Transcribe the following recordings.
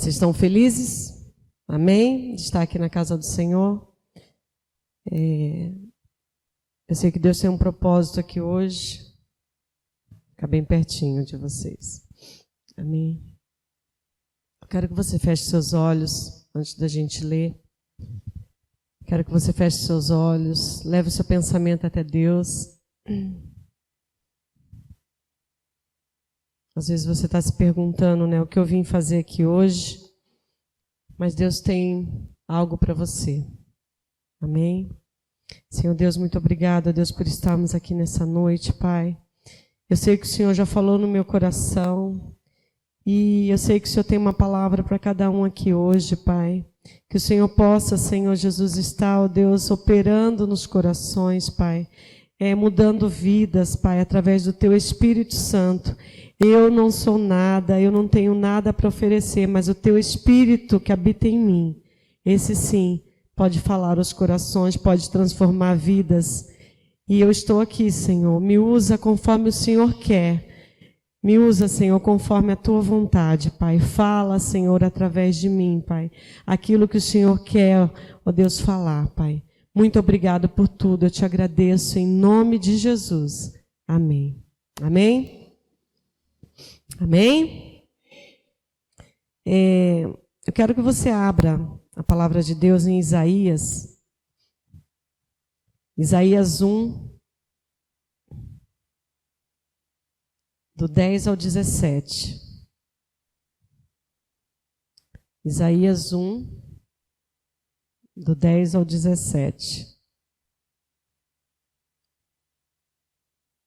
Vocês estão felizes? Amém? De estar aqui na casa do Senhor. Eu sei que Deus tem um propósito aqui hoje. Ficar bem pertinho de vocês. Amém? Eu quero que você feche seus olhos antes da gente ler. Quero que você feche seus olhos, leve o seu pensamento até Deus. Às vezes você está se perguntando, né, o que eu vim fazer aqui hoje, mas Deus tem algo para você. Amém? Senhor Deus, muito obrigada, Deus, por estarmos aqui nessa noite, Pai. Eu sei que o Senhor já falou no meu coração e eu sei que o Senhor tem uma palavra para cada um aqui hoje, Pai. Que o Senhor possa, Senhor Jesus, estar, ó Deus, operando nos corações, Pai, mudando vidas, Pai, através do Teu Espírito Santo. Eu não sou nada, eu não tenho nada para oferecer, mas o Teu Espírito que habita em mim, esse sim, pode falar aos corações, pode transformar vidas. E eu estou aqui, Senhor, me usa conforme o Senhor quer. Me usa, Senhor, conforme a Tua vontade, Pai. Fala, Senhor, através de mim, Pai. Aquilo que o Senhor quer, ó Deus, falar, Pai. Muito obrigado por tudo. Eu te agradeço em nome de Jesus. Amém. Amém? Amém? Eu quero que você abra a palavra de Deus em Isaías. Isaías 1. Do 10 ao 17. Isaías 1, do 10 ao 17.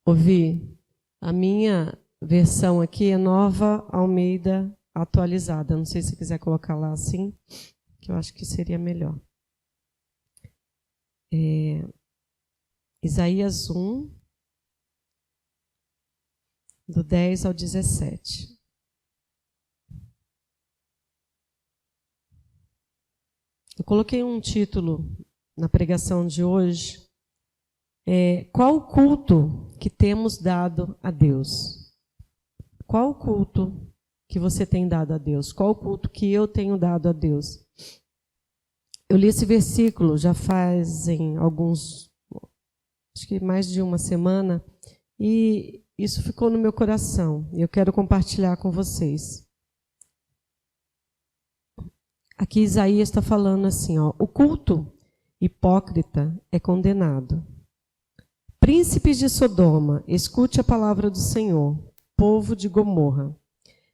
Ouvi, a minha versão aqui é Nova Almeida atualizada. Não sei se quiser colocar lá assim, que eu acho que seria melhor. Isaías 1, do 10 ao 17. Eu coloquei um título na pregação de hoje. Qual o culto que temos dado a Deus? Qual o culto que você tem dado a Deus? Qual o culto que eu tenho dado a Deus? Eu li esse versículo já fazem acho que mais de uma semana, e isso ficou no meu coração e eu quero compartilhar com vocês. Aqui Isaías está falando assim, ó, o culto hipócrita é condenado. Príncipes de Sodoma, escute a palavra do Senhor, povo de Gomorra.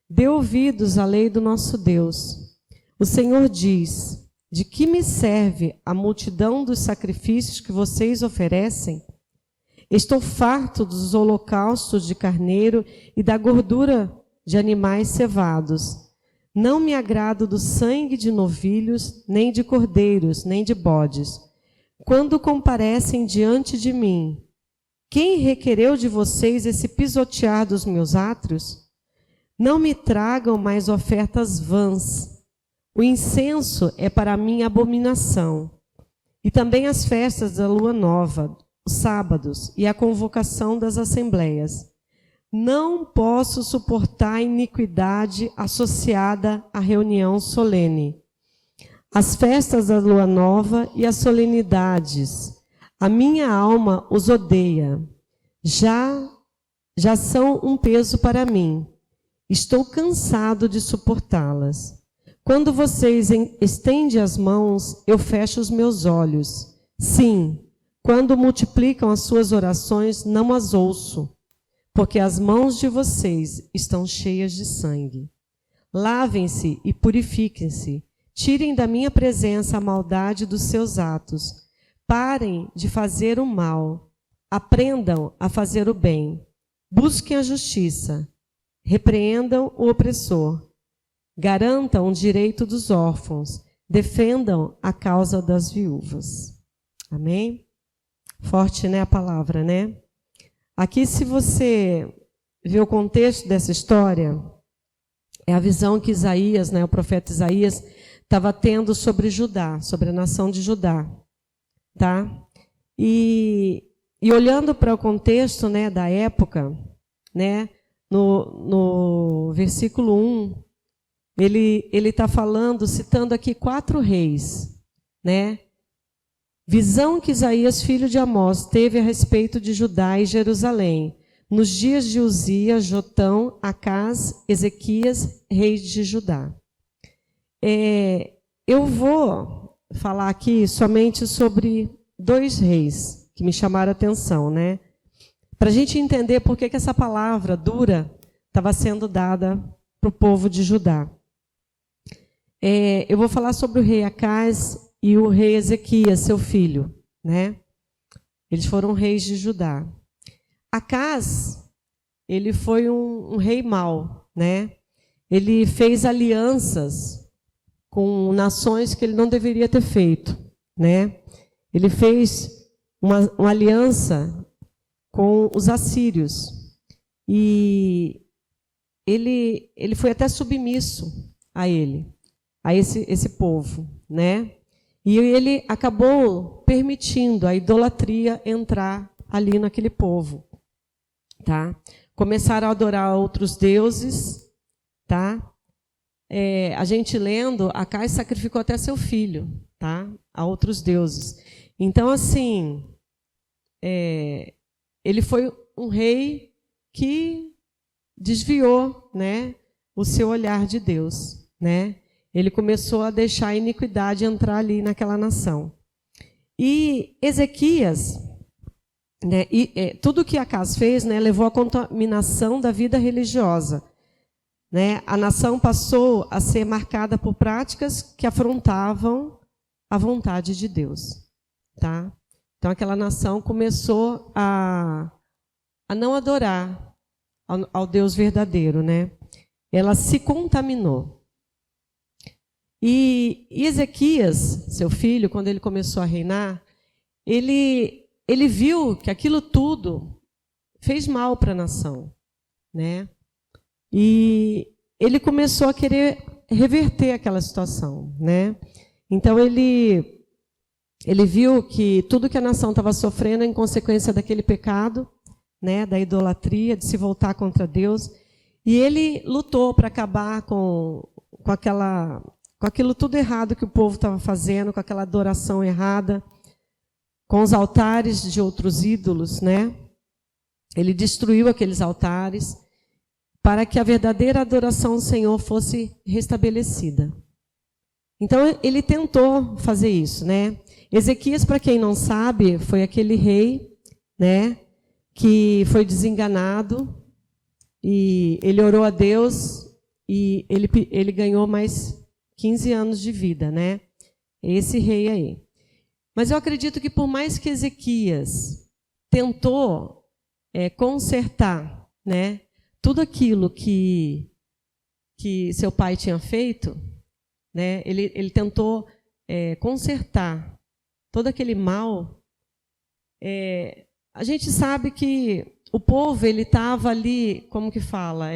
Dê ouvidos à lei do nosso Deus. O Senhor diz, de que me serve a multidão dos sacrifícios que vocês oferecem? Estou farto dos holocaustos de carneiro e da gordura de animais cevados. Não me agrado do sangue de novilhos, nem de cordeiros, nem de bodes. Quando comparecem diante de mim, quem requereu de vocês esse pisotear dos meus átrios? Não me tragam mais ofertas vãs. O incenso é para mim abominação. E também as festas da lua nova, os sábados e a convocação das assembleias. Não posso suportar a iniquidade associada à reunião solene. As festas da lua nova e as solenidades. A minha alma os odeia. Já são um peso para mim. Estou cansado de suportá-las. Quando vocês estendem as mãos, eu fecho os meus olhos. Sim, quando multiplicam as suas orações, não as ouço, porque as mãos de vocês estão cheias de sangue. Lavem-se e purifiquem-se. Tirem da minha presença a maldade dos seus atos. Parem de fazer o mal. Aprendam a fazer o bem. Busquem a justiça. Repreendam o opressor. Garantam o direito dos órfãos. Defendam a causa das viúvas. Amém? Forte, né, a palavra, né? Aqui, se você vê o contexto dessa história, é a visão que Isaías, né, o profeta Isaías, estava tendo sobre Judá, sobre a nação de Judá, tá? E olhando para o contexto, né, da época, né, no versículo 1, ele está falando, citando aqui 4 reis, né? Visão que Isaías, filho de Amós, teve a respeito de Judá e Jerusalém, nos dias de Uzias, Jotão, Acás, Ezequias, reis de Judá. Eu vou falar aqui somente sobre 2 reis que me chamaram a atenção, né? Para a gente entender por que essa palavra dura estava sendo dada para o povo de Judá. Eu vou falar sobre o rei Acás e o rei Ezequias, seu filho, né? Eles foram reis de Judá. Acás, ele foi um rei mau, né? Ele fez alianças com nações que ele não deveria ter feito, né? Ele fez uma aliança com os assírios e ele foi até submisso a esse povo, né? E ele acabou permitindo a idolatria entrar ali naquele povo, tá? Começaram a adorar outros deuses, tá? A gente lendo, Acás sacrificou até seu filho, tá? A outros deuses. Então, assim, ele foi um rei que desviou, né, o seu olhar de Deus, né? Ele começou a deixar a iniquidade entrar ali naquela nação. E Ezequias, né, tudo que Acás fez, né, levou à contaminação da vida religiosa, né? A nação passou a ser marcada por práticas que afrontavam a vontade de Deus, tá? Então aquela nação começou a não adorar ao Deus verdadeiro, né? Ela se contaminou. E Ezequias, seu filho, quando ele começou a reinar, ele viu que aquilo tudo fez mal para a nação, né? E ele começou a querer reverter aquela situação, né? Então ele viu que tudo que a nação estava sofrendo em consequência daquele pecado, né, da idolatria, de se voltar contra Deus, e ele lutou para acabar com aquilo tudo errado que o povo estava fazendo, com aquela adoração errada, com os altares de outros ídolos, né? Ele destruiu aqueles altares para que a verdadeira adoração ao Senhor fosse restabelecida. Então ele tentou fazer isso, né? Ezequias, para quem não sabe, foi aquele rei, né, que foi desenganado e ele orou a Deus e ele ganhou mais 15 anos de vida, né? Esse rei aí. Mas eu acredito que por mais que Ezequias tentou consertar, né, tudo aquilo que seu pai tinha feito, né, ele tentou consertar todo aquele mal. A gente sabe que o povo ele estava ali, como que fala,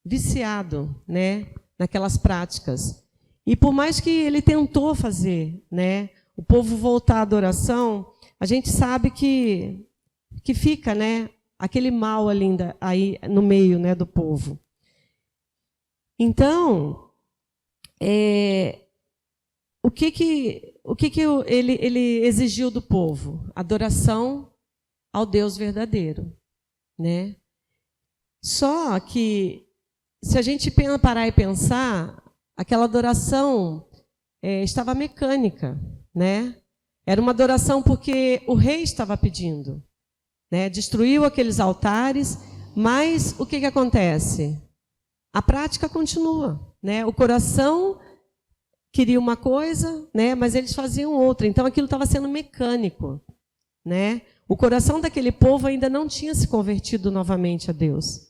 viciado, né, naquelas práticas. E por mais que ele tentou fazer, né, o povo voltar à adoração, a gente sabe que fica, né, aquele mal ali aí no meio, né, do povo. Então, o que ele exigiu do povo? Adoração ao Deus verdadeiro, né? Só que, se a gente parar e pensar, aquela adoração estava mecânica, né? Era uma adoração porque o rei estava pedindo, né? Destruiu aqueles altares, mas o que acontece? A prática continua, né? O coração queria uma coisa, né? Mas eles faziam outra. Então aquilo estava sendo mecânico, né? O coração daquele povo ainda não tinha se convertido novamente a Deus,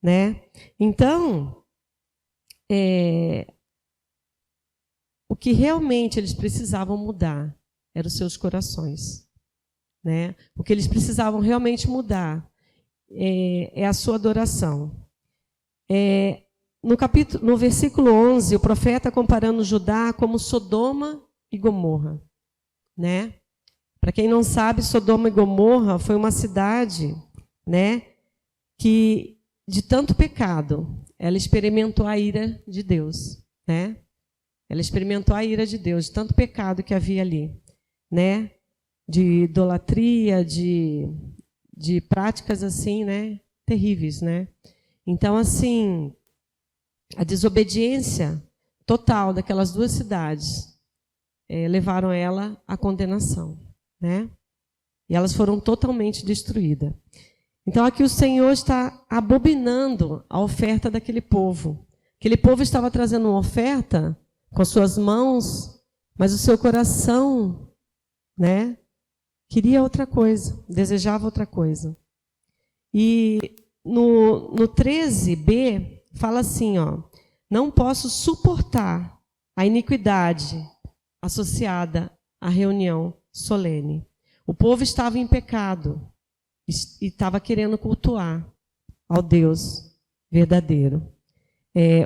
né? Então, o que realmente eles precisavam mudar eram os seus corações, né? O que eles precisavam realmente mudar é a sua adoração. No versículo 11, o profeta comparando Judá como Sodoma e Gomorra, né? Para quem não sabe, Sodoma e Gomorra foi uma cidade, né, que de tanto pecado, ela experimentou a ira de Deus, né? Ela experimentou a ira de Deus, de tanto pecado que havia ali, né? De idolatria, de práticas assim, né? Terríveis, né? Então, assim, a desobediência total daquelas duas cidades levaram ela à condenação, né? E elas foram totalmente destruídas. Então, aqui o Senhor está abominando a oferta daquele povo. Aquele povo estava trazendo uma oferta com as suas mãos, mas o seu coração, né, queria outra coisa, desejava outra coisa. E no 13b, fala assim, ó, não posso suportar a iniquidade associada à reunião solene. O povo estava em pecado e estava querendo cultuar ao Deus verdadeiro.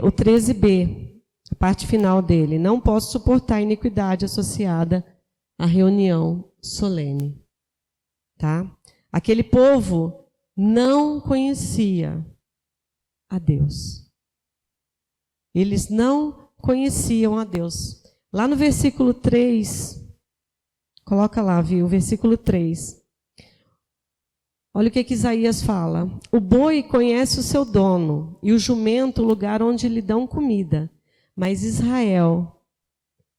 O 13b, a parte final dele, não posso suportar a iniquidade associada à reunião solene. Tá? Aquele povo não conhecia a Deus. Eles não conheciam a Deus. Lá no versículo 3, coloca lá, viu? Versículo 3. Olha o que Isaías fala. O boi conhece o seu dono, e o jumento o lugar onde lhe dão comida. Mas Israel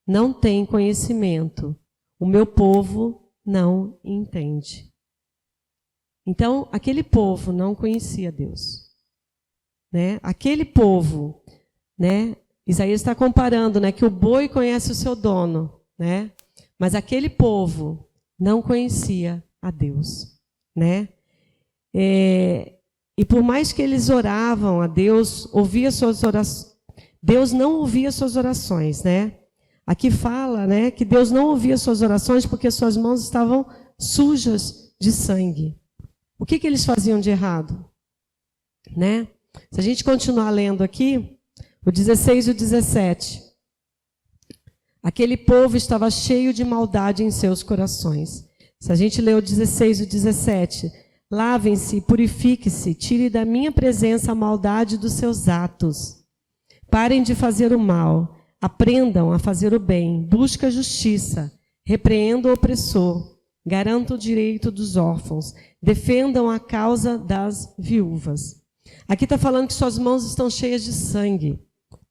não tem conhecimento. O meu povo não entende. Então, aquele povo não conhecia Deus. Né? Aquele povo, né? Isaías está comparando, né, que o boi conhece o seu dono, né? Mas aquele povo não conhecia a Deus, né? E por mais que eles oravam a Deus, ouvia suas orações, Deus não ouvia suas orações, né? Aqui fala, né, que Deus não ouvia suas orações porque suas mãos estavam sujas de sangue. O que eles faziam de errado? Né? Se a gente continuar lendo aqui, o 16 e o 17. Aquele povo estava cheio de maldade em seus corações. Se a gente ler o 16 e o 17, lavem-se, purifique-se, tire da minha presença a maldade dos seus atos. Parem de fazer o mal, aprendam a fazer o bem, busquem a justiça, repreendam o opressor, garantam o direito dos órfãos, defendam a causa das viúvas. Aqui está falando que suas mãos estão cheias de sangue,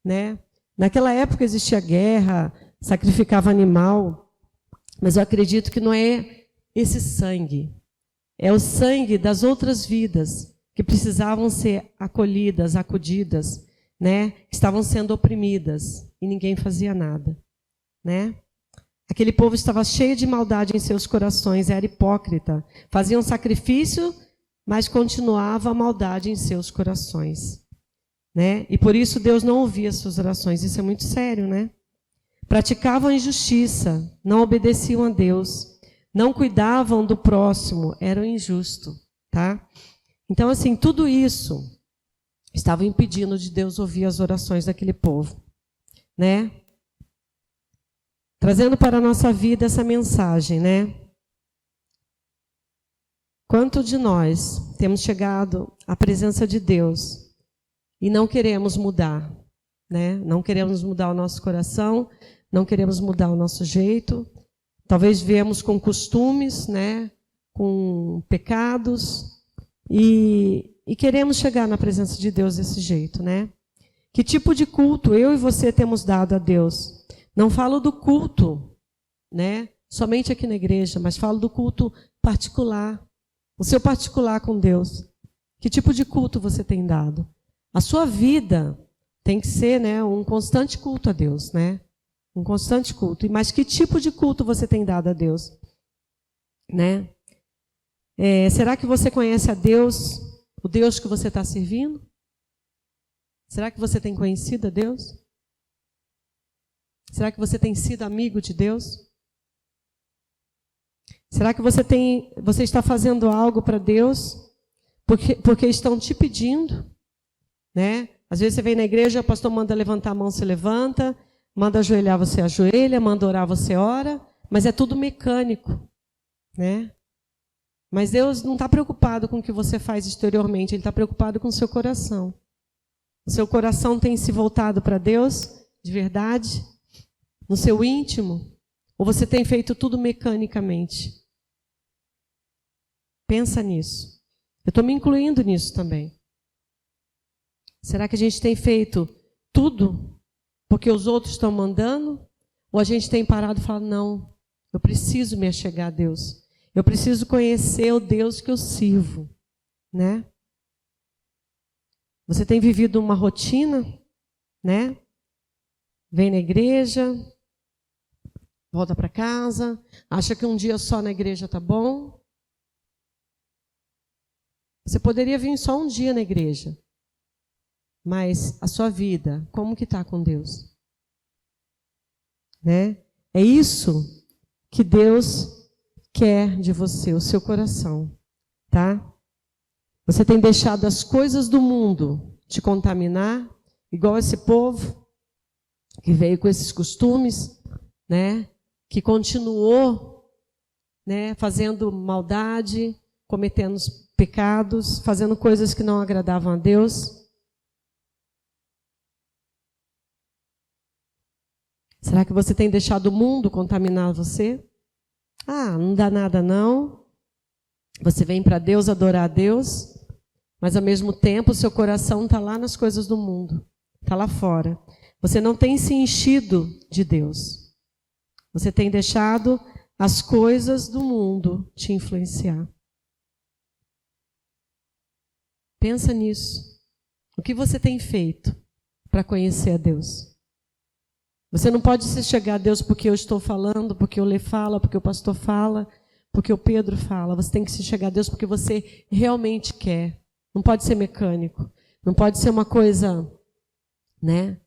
né? Naquela época existia guerra, sacrificava animal, mas eu acredito que não é esse sangue. É o sangue das outras vidas que precisavam ser acolhidas, acudidas, né? Que estavam sendo oprimidas e ninguém fazia nada, né? Aquele povo estava cheio de maldade em seus corações, era hipócrita. Faziam sacrifício, mas continuava a maldade em seus corações, né? E por isso Deus não ouvia as suas orações. Isso é muito sério, né? Praticavam a injustiça, não obedeciam a Deus, não cuidavam do próximo, eram injustos, tá? Então, assim, tudo isso estava impedindo de Deus ouvir as orações daquele povo, né? Trazendo para a nossa vida essa mensagem, né? Quanto de nós temos chegado à presença de Deus e não queremos mudar, né? Não queremos mudar o nosso coração, não queremos mudar o nosso jeito. Talvez viemos com costumes, né? Com pecados e queremos chegar na presença de Deus desse jeito, né? Que tipo de culto eu e você temos dado a Deus? Não falo do culto, né? Somente aqui na igreja, mas falo do culto particular. O seu particular com Deus. Que tipo de culto você tem dado? A sua vida tem que ser, né, um constante culto a Deus, né? Um constante culto. Mas que tipo de culto você tem dado a Deus? Né? Será que você conhece a Deus, o Deus que você está servindo? Será que você tem conhecido a Deus? Será que você tem sido amigo de Deus? Será que você está fazendo algo para Deus porque estão te pedindo, né? Às vezes você vem na igreja, o pastor manda levantar a mão, você levanta, manda ajoelhar, você ajoelha, manda orar, você ora, mas é tudo mecânico, né? Mas Deus não está preocupado com o que você faz exteriormente, Ele está preocupado com o seu coração, O seu coração tem se voltado para Deus de verdade? No seu íntimo? Ou você tem feito tudo mecanicamente? Pensa nisso. Eu estou me incluindo nisso também. Será que a gente tem feito tudo porque os outros estão mandando? Ou a gente tem parado e falado, não, eu preciso me achegar a Deus. Eu preciso conhecer o Deus que eu sirvo, né? Você tem vivido uma rotina, né? Vem na igreja, volta para casa, acha que um dia só na igreja tá bom. Você poderia vir só um dia na igreja, mas a sua vida, como que está com Deus? Né? É isso que Deus quer de você, o seu coração, tá? Você tem deixado as coisas do mundo te contaminar, igual esse povo que veio com esses costumes, né? Que continuou, né? Fazendo maldade, cometendo pecados, fazendo coisas que não agradavam a Deus. Será que você tem deixado o mundo contaminar você? Ah, não dá nada não. Você vem para Deus adorar a Deus, mas ao mesmo tempo o seu coração está lá nas coisas do mundo, está lá fora. Você não tem se enchido de Deus. Você tem deixado as coisas do mundo te influenciar. Pensa nisso. O que você tem feito para conhecer a Deus? Você não pode se chegar a Deus porque eu estou falando, porque o Lê fala, porque o pastor fala, porque o Pedro fala. Você tem que se chegar a Deus porque você realmente quer. Não pode ser mecânico. Não pode ser uma coisa, né?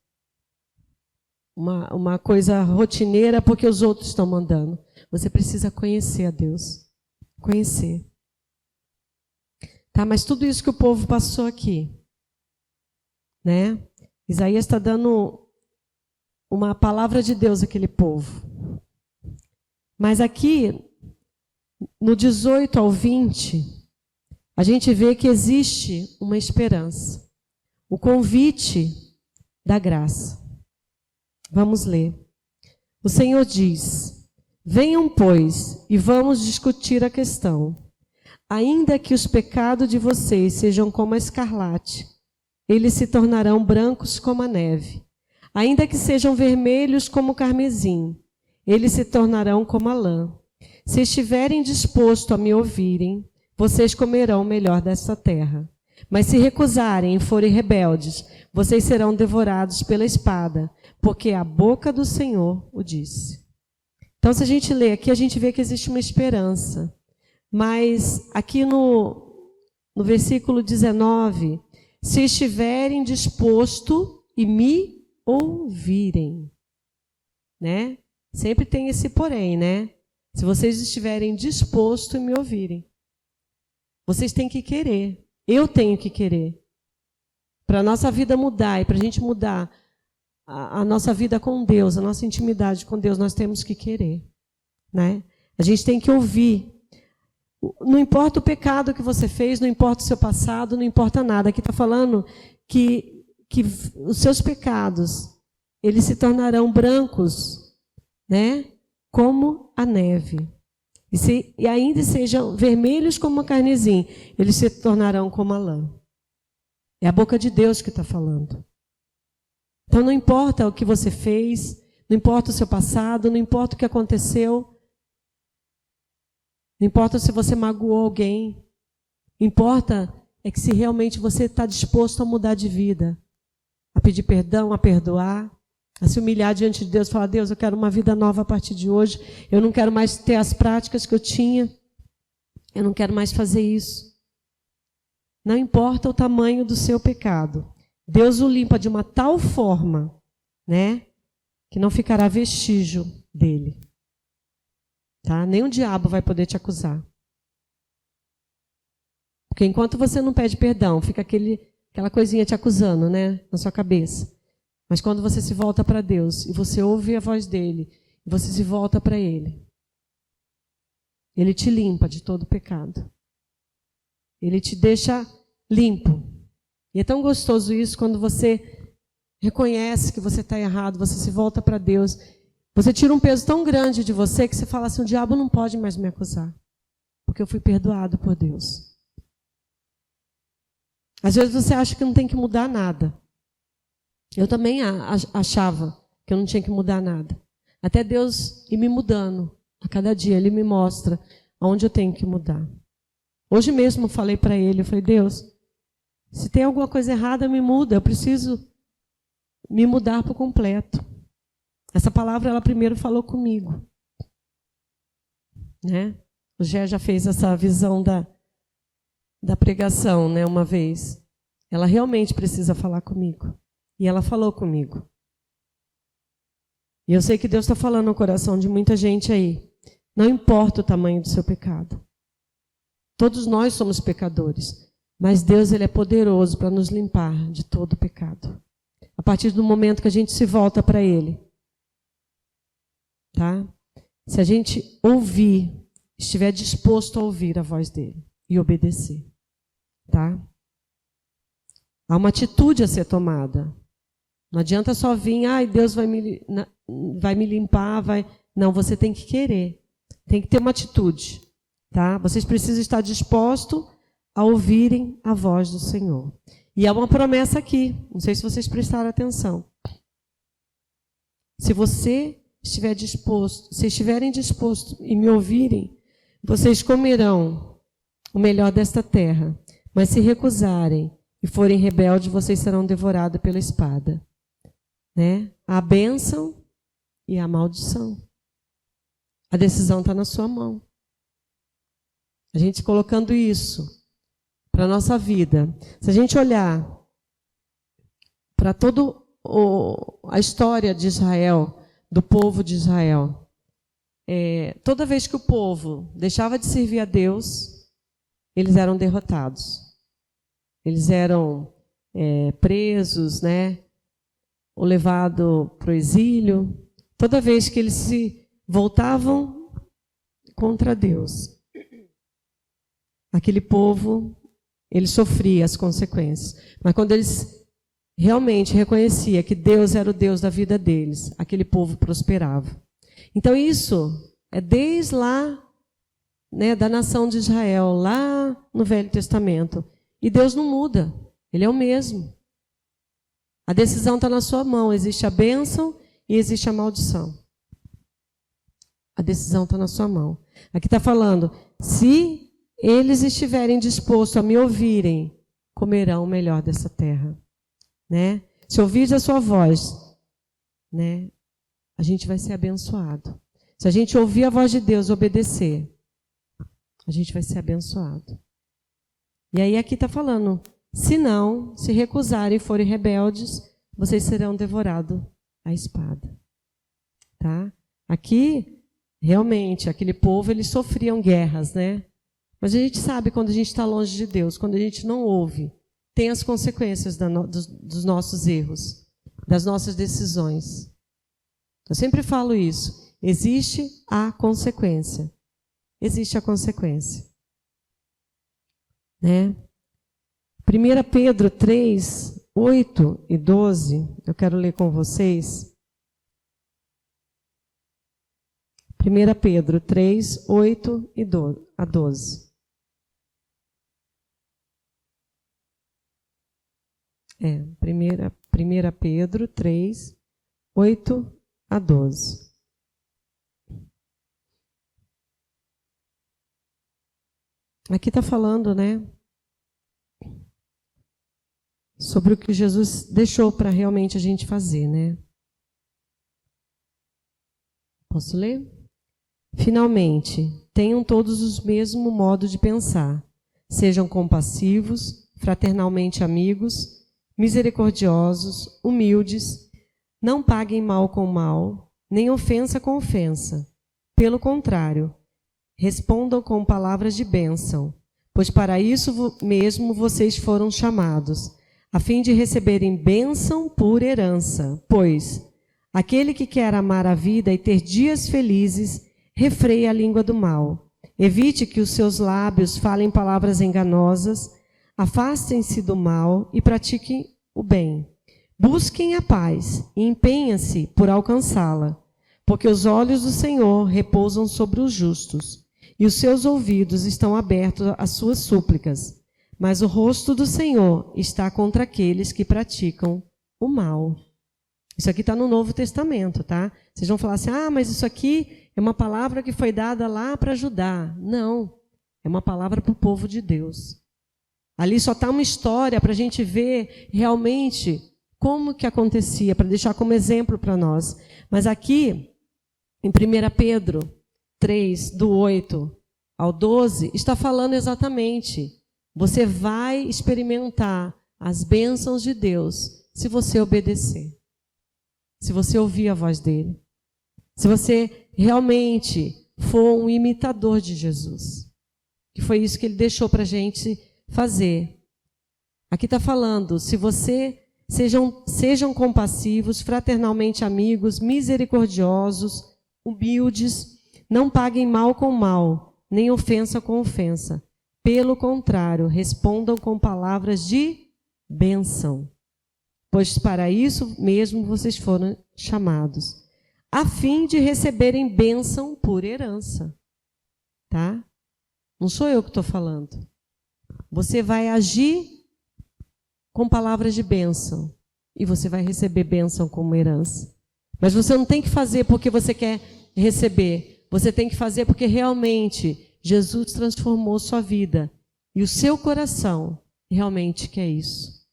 Uma coisa rotineira porque os outros estão mandando. Você precisa conhecer a Deus. Conhecer. Tá, mas tudo isso que o povo passou aqui, né? Isaías está dando uma palavra de Deus àquele povo. Mas aqui, no 18 ao 20, a gente vê que existe uma esperança. O convite da graça. Vamos ler. O Senhor diz: venham, pois, e vamos discutir a questão. Ainda que os pecados de vocês sejam como a escarlate, eles se tornarão brancos como a neve. Ainda que sejam vermelhos como o carmesim, eles se tornarão como a lã. Se estiverem dispostos a me ouvirem, vocês comerão o melhor desta terra. Mas se recusarem e forem rebeldes, vocês serão devorados pela espada, porque a boca do Senhor o disse. Então, se a gente lê aqui, a gente vê que existe uma esperança. Mas aqui no versículo 19, se estiverem dispostos e me ouvirem, né? Sempre tem esse porém, né? Se vocês estiverem dispostos e me ouvirem. Vocês têm que querer. Eu tenho que querer. Para a nossa vida mudar e para a gente mudar a nossa vida com Deus, a nossa intimidade com Deus, nós temos que querer, né? A gente tem que ouvir. Não importa o pecado que você fez, não importa o seu passado, não importa nada. Aqui está falando que os seus pecados, eles se tornarão brancos, né? Como a neve. E ainda sejam vermelhos como a carnesim, eles se tornarão como a lã. É a boca de Deus que está falando. Então não importa o que você fez, não importa o seu passado, não importa o que aconteceu, não importa se você magoou alguém, importa é que se realmente você está disposto a mudar de vida, a pedir perdão, a perdoar, a se humilhar diante de Deus, falar: Deus, eu quero uma vida nova a partir de hoje, eu não quero mais ter as práticas que eu tinha, eu não quero mais fazer isso. Não importa o tamanho do seu pecado, Deus o limpa de uma tal forma, né, que não ficará vestígio dele. Tá? Nem o diabo vai poder te acusar. Porque enquanto você não pede perdão, fica aquela coisinha te acusando, né, na sua cabeça. Mas quando você se volta para Deus e você ouve a voz dele, e você se volta para ele, ele te limpa de todo pecado. Ele te deixa limpo. E é tão gostoso isso quando você reconhece que você está errado, você se volta para Deus. Você tira um peso tão grande de você que você fala assim, o diabo não pode mais me acusar, porque eu fui perdoado por Deus. Às vezes você acha que não tem que mudar nada. Eu também achava que eu não tinha que mudar nada. Até Deus ir me mudando. A cada dia Ele me mostra onde eu tenho que mudar. Hoje mesmo eu falei para Ele, eu falei, Deus, se tem alguma coisa errada, me muda. Eu preciso me mudar por completo. Essa palavra, ela primeiro falou comigo. Né? O Gé já fez essa visão da pregação, né, uma vez. Ela realmente precisa falar comigo. E ela falou comigo. E eu sei que Deus está falando no coração de muita gente aí. Não importa o tamanho do seu pecado. Todos nós somos pecadores. Mas Deus, Ele é poderoso para nos limpar de todo pecado. A partir do momento que a gente se volta para Ele. Tá? Se a gente ouvir, estiver disposto a ouvir a voz dEle e obedecer. Tá? Há uma atitude a ser tomada. Não adianta só vir, Deus vai me limpar, Não, você tem que querer. Tem que ter uma atitude. Tá? Vocês precisam estar dispostos a ouvirem a voz do Senhor. E há uma promessa aqui. Não sei se vocês prestaram atenção. Se você estiver disposto, se estiverem dispostos e me ouvirem, vocês comerão o melhor desta terra. Mas se recusarem e forem rebeldes, vocês serão devorados pela espada. Né? A bênção e a maldição. A decisão está na sua mão. A gente colocando isso para a nossa vida. Se a gente olhar para toda a história de Israel, do povo de Israel, toda vez que o povo deixava de servir a Deus, eles eram derrotados. Eles eram presos, né? Ou levados para o exílio. Toda vez que eles se voltavam contra Deus, aquele povo, ele sofria as consequências. Mas quando eles realmente reconheciam que Deus era o Deus da vida deles, aquele povo prosperava. Então isso é desde lá, né, da nação de Israel, lá no Velho Testamento. E Deus não muda, Ele é o mesmo. A decisão está na sua mão, existe a bênção e existe a maldição. A decisão está na sua mão. Aqui está falando, se eles estiverem dispostos a me ouvirem, comerão o melhor dessa terra. Né? Se ouvires a sua voz, né, a gente vai ser abençoado. Se a gente ouvir a voz de Deus e obedecer, a gente vai ser abençoado. E aí aqui está falando, se não, se recusarem e forem rebeldes, vocês serão devorados à espada. Tá? Aqui, realmente, aquele povo, eles sofriam guerras, né? Mas a gente sabe quando a gente está longe de Deus, quando a gente não ouve, tem as consequências dos nossos erros, das nossas decisões. Eu sempre falo isso. Existe a consequência. Existe a consequência. Né? 1 Pedro 3, 8 e 12, eu quero ler com vocês. 1 Pedro 3, 8 e 12. 1 Pedro 3, 8 a 12. Aqui está falando, né, sobre o que Jesus deixou para realmente a gente fazer, né? Posso ler? Finalmente, tenham todos o mesmo modo de pensar. Sejam compassivos, fraternalmente amigos, misericordiosos, humildes, não paguem mal com mal, nem ofensa com ofensa. Pelo contrário, respondam com palavras de bênção, pois para isso mesmo vocês foram chamados, a fim de receberem bênção por herança. Pois aquele que quer amar a vida e ter dias felizes, refreie a língua do mal. Evite que os seus lábios falem palavras enganosas. Afastem-se do mal e pratiquem o bem. Busquem a paz e empenhem-se por alcançá-la, porque os olhos do Senhor repousam sobre os justos, e os seus ouvidos estão abertos às suas súplicas. Mas o rosto do Senhor está contra aqueles que praticam o mal. Isso aqui está no Novo Testamento, tá? Vocês vão falar assim, mas isso aqui é uma palavra que foi dada lá para Judá. Não, é uma palavra para o povo de Deus. Ali só está uma história para a gente ver realmente como que acontecia, para deixar como exemplo para nós. Mas aqui, em 1 Pedro 3, do 8 ao 12, está falando exatamente. Você vai experimentar as bênçãos de Deus se você obedecer. Se você ouvir a voz dele. Se você realmente for um imitador de Jesus. Que foi isso que ele deixou para a gente fazer. Aqui está falando, se você sejam compassivos, fraternalmente amigos, misericordiosos, humildes, não paguem mal com mal, nem ofensa com ofensa. Pelo contrário, respondam com palavras de bênção, pois para isso mesmo vocês foram chamados, a fim de receberem bênção por herança. Tá? Não sou eu que estou falando. Você vai agir com palavras de bênção e você vai receber bênção como herança. Mas você não tem que fazer porque você quer receber. Você tem que fazer porque realmente Jesus transformou sua vida e o seu coração realmente quer isso.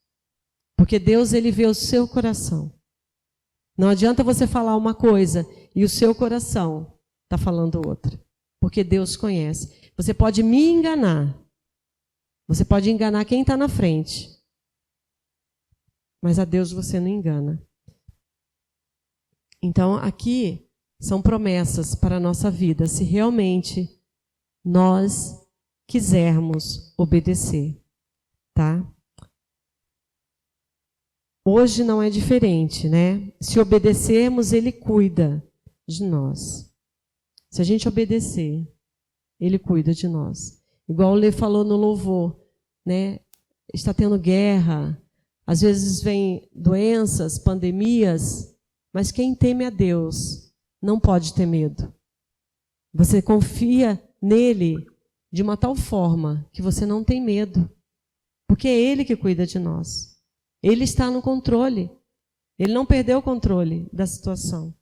Porque Deus, ele vê o seu coração. Não adianta você falar uma coisa e o seu coração está falando outra. Porque Deus conhece. Você pode me enganar. Você pode enganar quem está na frente. Mas a Deus você não engana. Então, aqui são promessas para a nossa vida, se realmente nós quisermos obedecer, tá? Hoje não é diferente, né? Se obedecermos, ele cuida de nós. Se a gente obedecer, ele cuida de nós. Igual o Lê falou no louvor, né? Está tendo guerra, às vezes vem doenças, pandemias, mas quem teme a Deus não pode ter medo. Você confia nele de uma tal forma que você não tem medo, porque é ele que cuida de nós. Ele está no controle. Ele não perdeu o controle da situação.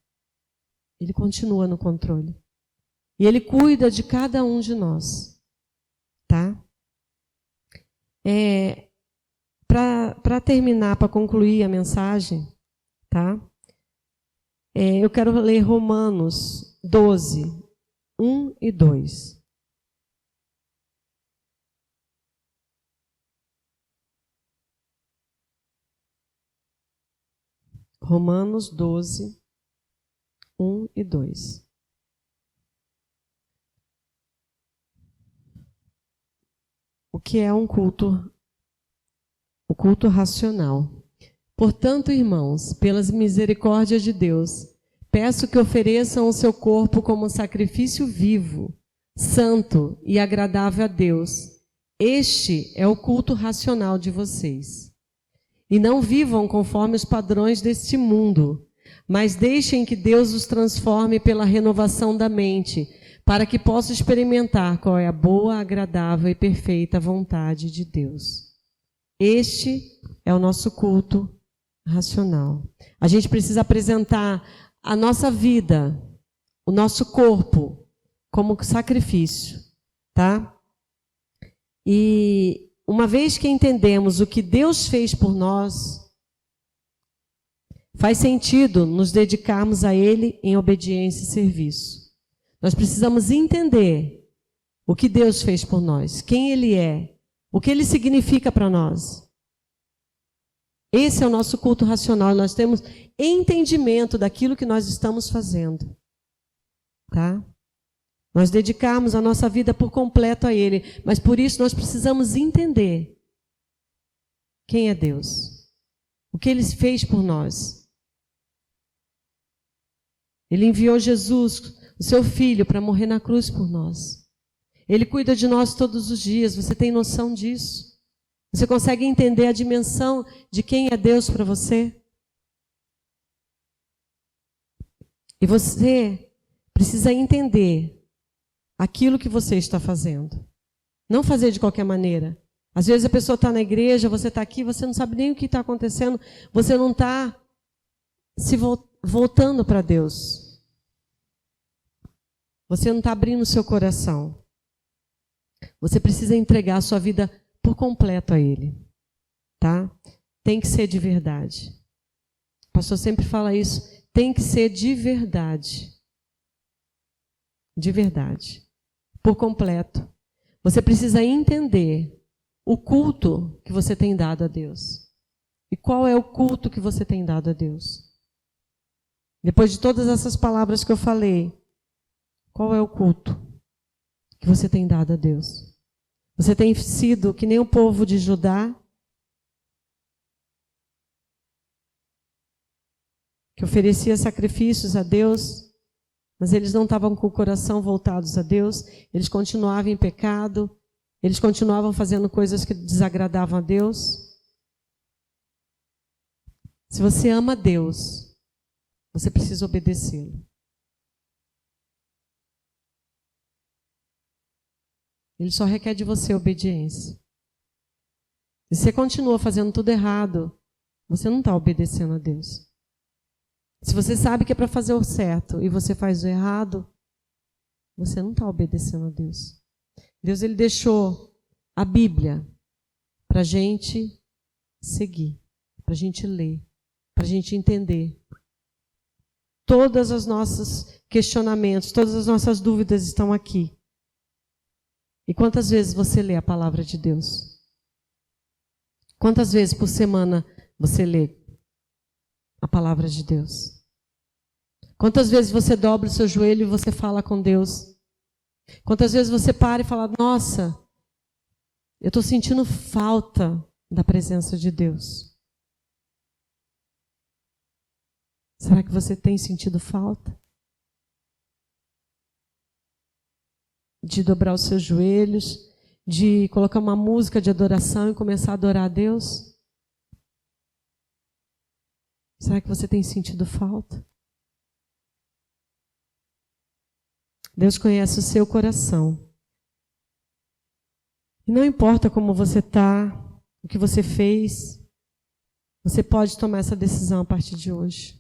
Ele continua no controle. E ele cuida de cada um de nós. Tá? Para terminar, para concluir a mensagem, tá? Eu quero ler Romanos 12, 1 e 2. Romanos 12, 1 e 2. O que é um culto? O culto racional. Portanto, irmãos, pelas misericórdias de Deus, peço que ofereçam o seu corpo como sacrifício vivo, santo e agradável a Deus. Este é o culto racional de vocês. E não vivam conforme os padrões deste mundo, mas deixem que Deus os transforme pela renovação da mente, para que possam experimentar qual é a boa, agradável e perfeita vontade de Deus. Este é o nosso culto racional. A gente precisa apresentar a nossa vida, o nosso corpo, como sacrifício, tá? E uma vez que entendemos o que Deus fez por nós, faz sentido nos dedicarmos a Ele em obediência e serviço. Nós precisamos entender o que Deus fez por nós, quem Ele é, o que Ele significa para nós. Esse é o nosso culto racional. Nós temos entendimento daquilo que nós estamos fazendo. Tá? Nós dedicarmos a nossa vida por completo a Ele. Mas por isso nós precisamos entender quem é Deus. O que Ele fez por nós. Ele enviou Jesus, o seu Filho, para morrer na cruz por nós. Ele cuida de nós todos os dias. Você tem noção disso? Você consegue entender a dimensão de quem é Deus para você? E você precisa entender aquilo que você está fazendo. Não fazer de qualquer maneira. Às vezes a pessoa está na igreja, você está aqui, você não sabe nem o que está acontecendo, você não está se voltando para Deus. Você não está abrindo o seu coração. Você precisa entregar a sua vida por completo a Ele. Tá? Tem que ser de verdade. O pastor sempre fala isso. Tem que ser de verdade. De verdade. Por completo. Você precisa entender o culto que você tem dado a Deus. E qual é o culto que você tem dado a Deus? Depois de todas essas palavras que eu falei, qual é o culto que você tem dado a Deus? Você tem sido que nem o povo de Judá, que oferecia sacrifícios a Deus, mas eles não estavam com o coração voltados a Deus, eles continuavam em pecado, eles continuavam fazendo coisas que desagradavam a Deus. Se você ama Deus, você precisa obedecê-lo. Ele só requer de você obediência. Se você continua fazendo tudo errado, você não está obedecendo a Deus. Se você sabe que é para fazer o certo e você faz o errado, você não está obedecendo a Deus. Deus, ele deixou a Bíblia para a gente seguir, para a gente ler, para a gente entender. Todos os nossos questionamentos, todas as nossas dúvidas estão aqui. E quantas vezes você lê a palavra de Deus? Quantas vezes por semana você lê a palavra de Deus? Quantas vezes você dobra o seu joelho e você fala com Deus? Quantas vezes você para e fala, nossa, eu estou sentindo falta da presença de Deus. Será que você tem sentido falta? De dobrar os seus joelhos, de colocar uma música de adoração e começar a adorar a Deus? Será que você tem sentido falta? Deus conhece o seu coração. E não importa como você está, o que você fez, você pode tomar essa decisão a partir de hoje.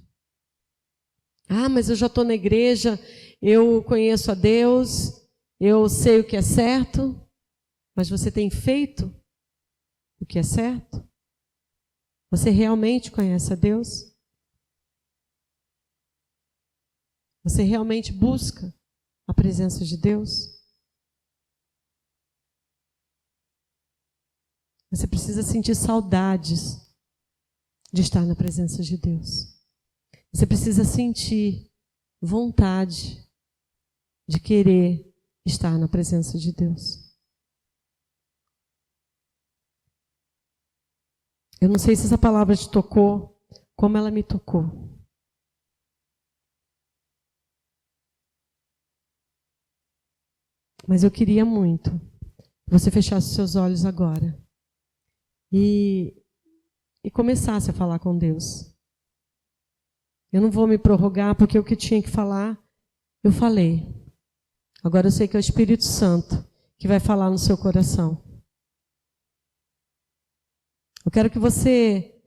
Ah, mas eu já estou na igreja, eu conheço a Deus, eu sei o que é certo, mas você tem feito o que é certo? Você realmente conhece a Deus? Você realmente busca a presença de Deus? Você precisa sentir saudades de estar na presença de Deus. Você precisa sentir vontade de querer estar na presença de Deus. Eu não sei se essa palavra te tocou, como ela me tocou. Mas eu queria muito que você fechasse seus olhos agora e começasse a falar com Deus. Eu não vou me prorrogar, porque o que tinha que falar, eu falei. Agora eu sei que é o Espírito Santo que vai falar no seu coração. Eu quero que você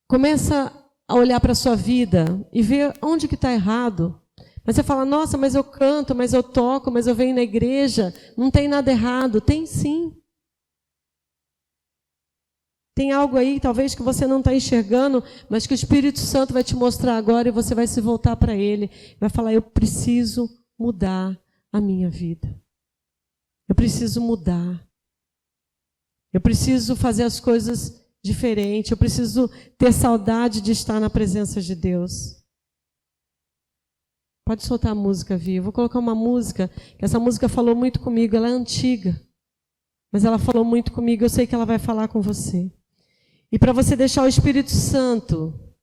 comece a olhar para a sua vida e ver onde que está errado. Mas você fala, nossa, mas eu canto, mas eu toco, mas eu venho na igreja, não tem nada errado. Tem sim. Tem algo aí, talvez, que você não está enxergando, mas que o Espírito Santo vai te mostrar agora e você vai se voltar para Ele. Vai falar, eu preciso mudar a minha vida. Eu preciso mudar. Eu preciso fazer as coisas diferentes. Eu preciso ter saudade de estar na presença de Deus. Pode soltar a música, Vi. Eu vou colocar uma música, que essa música falou muito comigo. Ela é antiga, mas ela falou muito comigo. Eu sei que ela vai falar com você. E para você deixar o Espírito Santo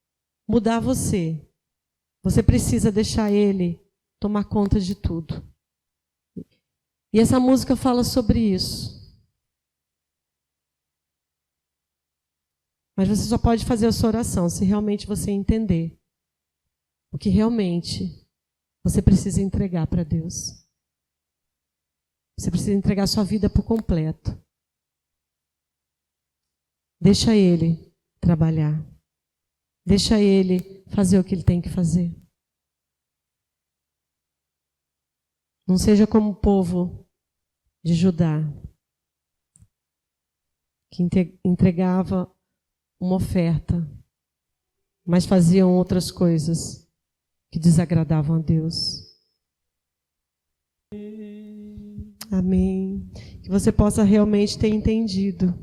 mudar você, você precisa deixar Ele tomar conta de tudo. E essa música fala sobre isso. Mas você só pode fazer a sua oração se realmente você entender o que realmente você precisa entregar para Deus. Você precisa entregar a sua vida por completo. Deixa Ele trabalhar. Deixa Ele fazer o que Ele tem que fazer. Não seja como o povo de Judá, que entregava uma oferta, mas faziam outras coisas que desagradavam a Deus. Amém. Que você possa realmente ter entendido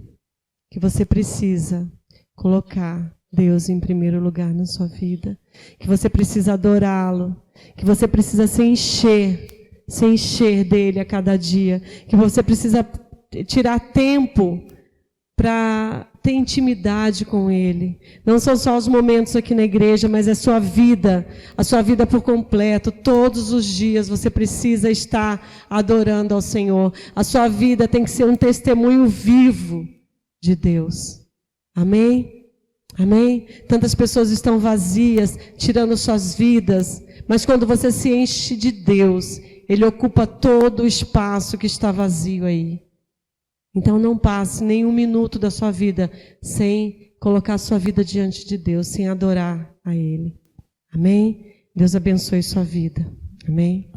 que você precisa colocar Deus em primeiro lugar na sua vida, que você precisa adorá-lo, que você precisa se encher dele a cada dia, que você precisa tirar tempo para ter intimidade com Ele. Não são só os momentos aqui na igreja, mas a sua vida por completo. Todos os dias você precisa estar adorando ao Senhor. A sua vida tem que ser um testemunho vivo de Deus. Amém? Amém? Tantas pessoas estão vazias, tirando suas vidas, mas quando você se enche de Deus, Ele ocupa todo o espaço que está vazio aí. Então não passe nenhum minuto da sua vida sem colocar a sua vida diante de Deus, sem adorar a Ele. Amém? Deus abençoe sua vida. Amém?